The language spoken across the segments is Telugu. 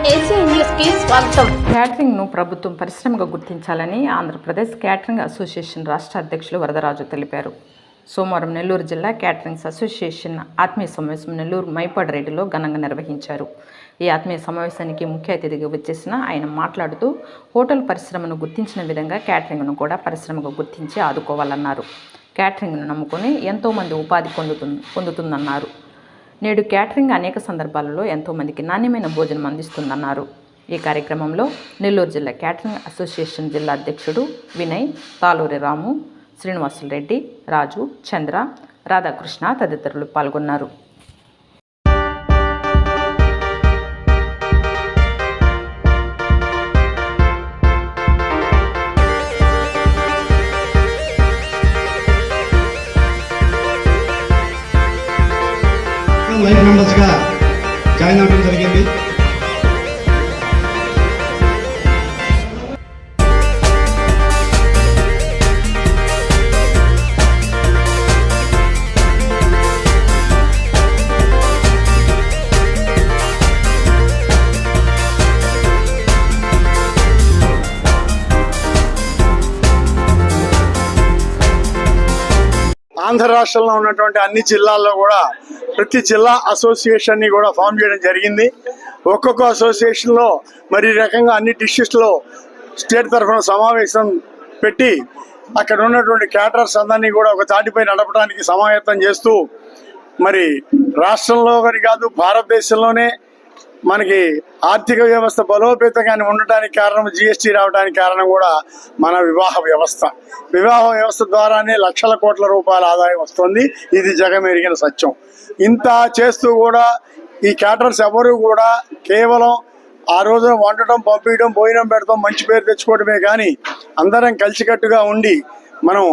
ఏసీఎన్ న్యూస్ కి స్వాగతం. క్యాటరింగ్ ను ప్రభుత్వం పరిశ్రమగా గుర్తించాలని ఆంధ్రప్రదేశ్ క్యాటరింగ్ అసోసియేషన్ రాష్ట్ర అధ్యక్షులు వరదరాజు తెలిపారు. సోమవారం నెల్లూరు జిల్లా క్యాటరింగ్స్ అసోసియేషన్ ఆత్మీయ సమావేశం నెల్లూరు మైపాడ్రెడ్డిలో ఘనంగా నిర్వహించారు. ఈ ఆత్మీయ సమావేశానికి ముఖ్య అతిథిగా వచ్చేసిన ఆయన మాట్లాడుతూ హోటల్ పరిశ్రమను గుర్తించిన విధంగా క్యాటరింగ్ను కూడా పరిశ్రమగా గుర్తించి ఆదుకోవాలన్నారు. క్యాటరింగ్ను నమ్ముకొని ఎంతోమంది ఉపాధి పొందుతుందన్నారు. నేడు క్యాటరింగ్ అనేక సందర్భాలలో ఎంతోమందికి నాణ్యమైన భోజనం అందిస్తుందన్నారు. ఈ కార్యక్రమంలో నెల్లూరు జిల్లా క్యాటరింగ్ అసోసియేషన్ జిల్లా అధ్యక్షుడు వినయ్, తాలూరి రాము, శ్రీనివాసులు రెడ్డి, రాజు, చంద్ర, రాధాకృష్ణ తదితరులు పాల్గొన్నారు. లైఫ్ మెంబర్స్గా జాయిన్ అవ్వడం జరిగింది. ఆంధ్ర రాష్ట్రంలో ఉన్నటువంటి అన్ని జిల్లాల్లో కూడా ప్రతి జిల్లా అసోసియేషన్ని కూడా ఫామ్ చేయడం జరిగింది. ఒక్కొక్క అసోసియేషన్లో మరి రకంగా అన్ని డిస్ట్రిక్ట్స్లో స్టేట్ తరఫున సమావేశం పెట్టి అక్కడ ఉన్నటువంటి క్యాటరర్స్ అందరినీ కూడా ఒక తాటిపై నడపడానికి సమాయత్తం చేస్తూ మరి రాష్ట్రంలో కానీ కాదు భారతదేశంలోనే మనకి ఆర్థిక వ్యవస్థ బలోపేతంగా ఉండటానికి కారణం జిఎస్టీ రావడానికి కారణం కూడా మన వివాహ వ్యవస్థ ద్వారానే లక్షల కోట్ల రూపాయల ఆదాయం వస్తుంది. ఇది జగమెరిగిన సత్యం. ఇంత చేస్తూ కూడా ఈ క్యాటరర్స్ ఎవరు కూడా కేవలం ఆ రోజున వండటం, పంపించడం, భోజనం పెడతాం, మంచి పేరు తెచ్చుకోవడమే కానీ అందరం కలిసికట్టుగా ఉండి మనం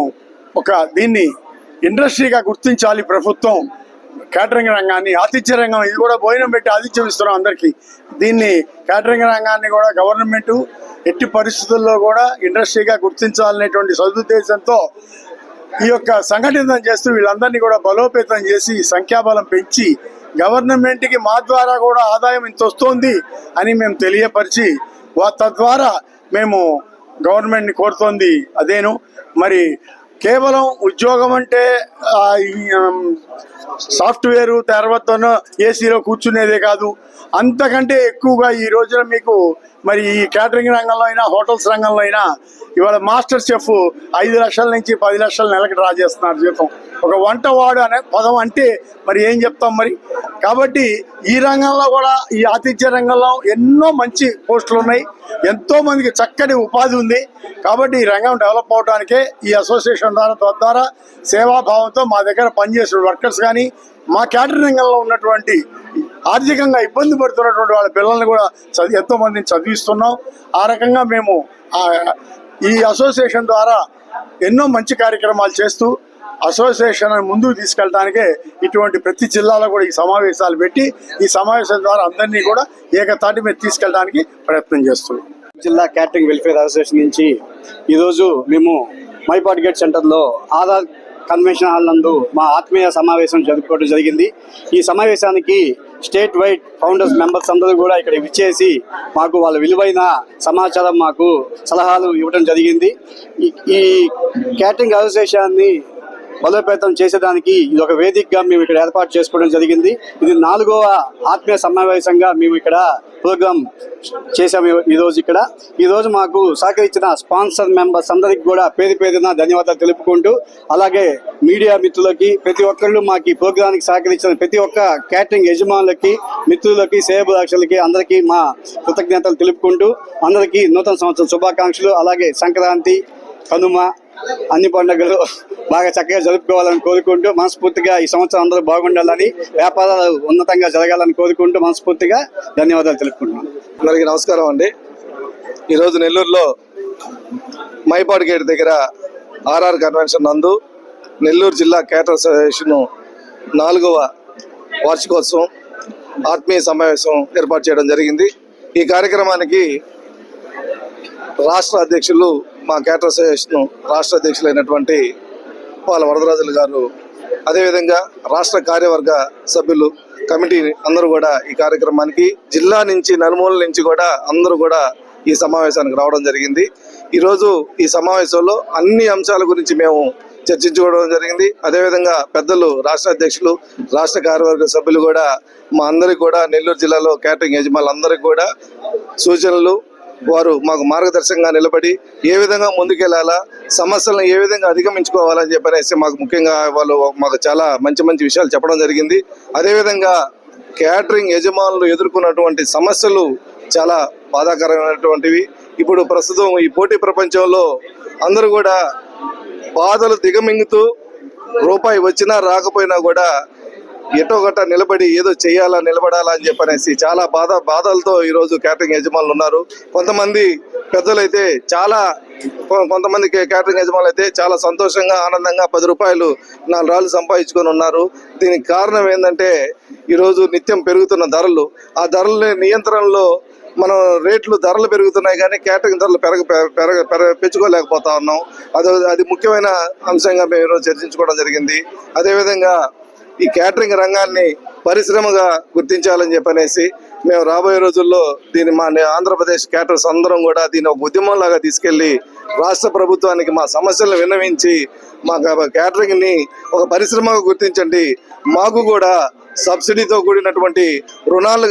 ఒక దీన్ని ఇండస్ట్రీగా గుర్తించాలి. ప్రభుత్వం క్యాటరింగ్ రంగాన్ని, ఆతిథ్య రంగం, ఇది కూడా భోజనం పెట్టి ఆతిథ్యం ఇస్తున్నాం అందరికీ. దీన్ని క్యాటరింగ్ రంగాన్ని కూడా గవర్నమెంటు ఎట్టి పరిస్థితుల్లో కూడా ఇండస్ట్రీగా గుర్తించాలనేటువంటి సదుద్దేశంతో ఈ యొక్క సంఘటన చేస్తూ వీళ్ళందరినీ కూడా బలోపేతం చేసి సంఖ్యాబలం పెంచి గవర్నమెంట్కి మా ద్వారా కూడా ఆదాయం ఇంత వస్తుంది అని మేము తెలియపరిచి తద్వారా మేము గవర్నమెంట్ని కోరుతోంది అదేను. మరి కేవలం ఉద్యోగం అంటే సాఫ్ట్వేరు తర్వాత ఏసీలో కూర్చునేదే కాదు, అంతకంటే ఎక్కువగా ఈ రోజున మీకు మరి ఈ క్యాటరింగ్ రంగంలో అయినా హోటల్స్ రంగంలో అయినా ఇవాళ మాస్టర్ చెఫ్ 5 లక్షల నుంచి 10 లక్షల నెలకు డ్రా చేస్తున్నారు జీతం. ఒక వంటవాడు అనే పదం అంటే మరి ఏం చెప్తాం మరి. కాబట్టి ఈ రంగంలో కూడా ఈ ఆతిథ్య రంగంలో ఎన్నో మంచి పోస్టులు ఉన్నాయి, ఎంతో మందికి చక్కటి ఉపాధి ఉంది. కాబట్టి ఈ రంగం డెవలప్ అవడానికే ఈ అసోసియేషన్ ద్వారా సేవాభావంతో మా దగ్గర పనిచేసే వర్కర్స్ కానీ మా క్యాటరింగ్ రంగంలో ఉన్నటువంటి ఆర్థికంగా ఇబ్బంది పడుతున్నటువంటి వాళ్ళ పిల్లల్ని కూడా ఎంతో మందిని చదివిస్తున్నాం. ఆ రకంగా మేము ఈ అసోసియేషన్ ద్వారా ఎన్నో మంచి కార్యక్రమాలు చేస్తూ అసోసియేషన్ ముందుకు తీసుకెళ్ళడానికే ఇటువంటి ప్రతి జిల్లాలో కూడా ఈ సమావేశాలు పెట్టి ఈ సమావేశాల ద్వారా అందరినీ కూడా ఏకతాటి మీద తీసుకెళ్ళడానికి ప్రయత్నం చేస్తున్నాం. జిల్లా క్యాటరింగ్ వెల్ఫేర్ అసోసియేషన్ నుంచి ఈరోజు మేము మైపాడ్ గేట్ సెంటర్లో ఆధార్ కన్వెన్షన్ హాల్ నందు మా ఆత్మీయ సమావేశం జరుపుకోవడం జరిగింది. ఈ సమావేశానికి స్టేట్ వైడ్ ఫౌండర్స్ మెంబర్స్ అందరూ కూడా ఇక్కడ విచ్చేసి మాకు వాళ్ళ విలువైన సమాచారం, మాకు సలహాలు ఇవ్వడం జరిగింది. ఈ క్యాటరింగ్ అసోసియేషన్ని బలోపేతం చేసేదానికి ఇది ఒక వేదికగా మేము ఇక్కడ ఏర్పాటు చేసుకోవడం జరిగింది. ఇది 4వ ఆత్మీయ సమావేశంగా మేము ఇక్కడ ప్రోగ్రాం చేసాము. ఈరోజు మాకు సహకరించిన స్పాన్సర్ మెంబర్స్ అందరికి కూడా పేరున ధన్యవాదాలు తెలుపుకుంటూ, అలాగే మీడియా మిత్రులకి, ప్రతి ఒక్కళ్ళు మాకు ఈ ప్రోగ్రాంకి సహకరించిన ప్రతి ఒక్క క్యాటరింగ్ యజమానులకి, మిత్రులకి, శ్రేయోభిలాషులకి అందరికీ మా కృతజ్ఞతలు తెలుపుకుంటూ అందరికీ నూతన సంవత్సరం శుభాకాంక్షలు. అలాగే సంక్రాంతి, కనుమ అన్ని పండుగలు బాగా చక్కగా జరుపుకోవాలని కోరుకుంటూ మనస్ఫూర్తిగా ఈ సంవత్సరం అందరూ బాగుండాలని, వ్యాపారాలు ఉన్నతంగా జరగాలని కోరుకుంటూ మనస్ఫూర్తిగా ధన్యవాదాలు తెలుపుకుంటున్నాను. అందరికీ నమస్కారం అండి. ఈరోజు నెల్లూరులో మైపాడ్ గేట్ దగ్గర ఆర్ఆర్ కన్వెన్షన్ నందు నెల్లూరు జిల్లా క్యాటర్ అసోసియేషన్ 4వ వార్షికోత్సవం ఆత్మీయ సమావేశం ఏర్పాటు చేయడం జరిగింది. ఈ కార్యక్రమానికి రాష్ట్ర అధ్యక్షులు, మా క్యాటర్ అసోసియేషన్ రాష్ట్ర అధ్యక్షులైనటువంటి వాళ్ళ వరదరాజులు గారు, అదేవిధంగా రాష్ట్ర కార్యవర్గ సభ్యులు కమిటీ అందరూ కూడా ఈ కార్యక్రమానికి జిల్లా నుంచి నలుమూలల నుంచి కూడా అందరూ కూడా ఈ సమావేశానికి రావడం జరిగింది. ఈరోజు ఈ సమావేశంలో అన్ని అంశాల గురించి మేము చర్చించుకోవడం జరిగింది. అదేవిధంగా పెద్దలు రాష్ట్ర అధ్యక్షులు, రాష్ట్ర కార్యవర్గ సభ్యులు కూడా మా అందరికి కూడా నెల్లూరు జిల్లాలో క్యాటరింగ్ యజమానులందరికీ కూడా సూచనలు, వారు మాకు మార్గదర్శకంగా నిలబడి ఏ విధంగా ముందుకెళ్లాలా, సమస్యలను ఏ విధంగా అధిగమించుకోవాలని చెప్పనేసి మాకు ముఖ్యంగా వాళ్ళు మాకు చాలా మంచి మంచి విషయాలు చెప్పడం జరిగింది. అదేవిధంగా క్యాటరింగ్ యజమానులు ఎదుర్కొన్నటువంటి సమస్యలు చాలా బాధాకరమైనటువంటివి. ఇప్పుడు ప్రస్తుతం ఈ పోటీ ప్రపంచంలో అందరూ కూడా బాధలు దిగమింగుతూ రూపాయి వచ్చినా రాకపోయినా కూడా ఎటో గట్ట నిలబడి ఏదో చేయాలా, నిలబడాలా అని చెప్పనేసి చాలా బాధలతో ఈరోజు క్యాటరింగ్ యజమానులు ఉన్నారు. కొంతమంది పెద్దలైతే కొంతమంది క్యాటరింగ్ యజమానులు అయితే చాలా సంతోషంగా, ఆనందంగా 10 రూపాయలు 4 రాళ్ళు సంపాదించుకొని ఉన్నారు. దీనికి కారణం ఏంటంటే ఈరోజు నిత్యం పెరుగుతున్న ధరలు, ఆ ధరల నియంత్రణలో మనం ధరలు పెరుగుతున్నాయి కానీ క్యాటరింగ్ ధరలు పెంచుకోలేకపోతా ఉన్నాం. అది ముఖ్యమైన అంశంగా మేము ఈరోజు చర్చించుకోవడం జరిగింది. అదేవిధంగా ఈ క్యాటరింగ్ రంగాన్ని పరిశ్రమగా గుర్తించాలని చెప్పనేసి మేము రాబోయే రోజుల్లో దీన్ని మా ఆంధ్రప్రదేశ్ క్యాటర్స్ అందరం కూడా దీన్ని ఒక ఉద్యమంలాగా తీసుకెళ్లి రాష్ట్ర ప్రభుత్వానికి మా సమస్యలను విన్నవించి మా క్యాటరింగ్ని ఒక పరిశ్రమగా గుర్తించండి, మాకు కూడా సబ్సిడీతో కూడినటువంటి రుణాలు